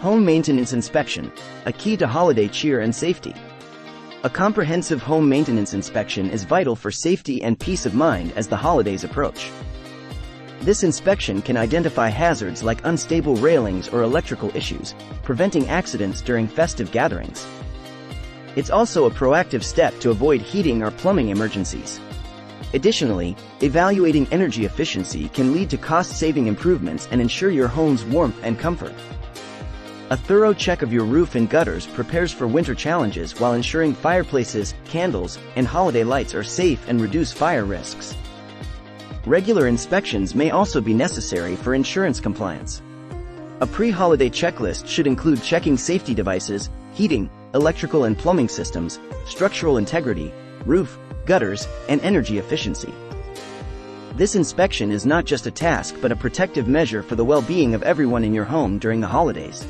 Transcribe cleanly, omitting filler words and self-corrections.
Home maintenance inspection, a key to holiday cheer and safety. A comprehensive home maintenance inspection is vital for safety and peace of mind as the holidays approach. This inspection can identify hazards like unstable railings or electrical issues, preventing accidents during festive gatherings. It's also a proactive step to avoid heating or plumbing emergencies. Additionally, evaluating energy efficiency can lead to cost-saving improvements and ensure your home's warmth and comfort. A thorough check of your roof and gutters prepares for winter challenges while ensuring fireplaces, candles, and holiday lights are safe and reduce fire risks. Regular inspections may also be necessary for insurance compliance. A pre-holiday checklist should include checking safety devices, heating, electrical and plumbing systems, structural integrity, roof, gutters, and energy efficiency. This inspection is not just a task but a protective measure for the well-being of everyone in your home during the holidays.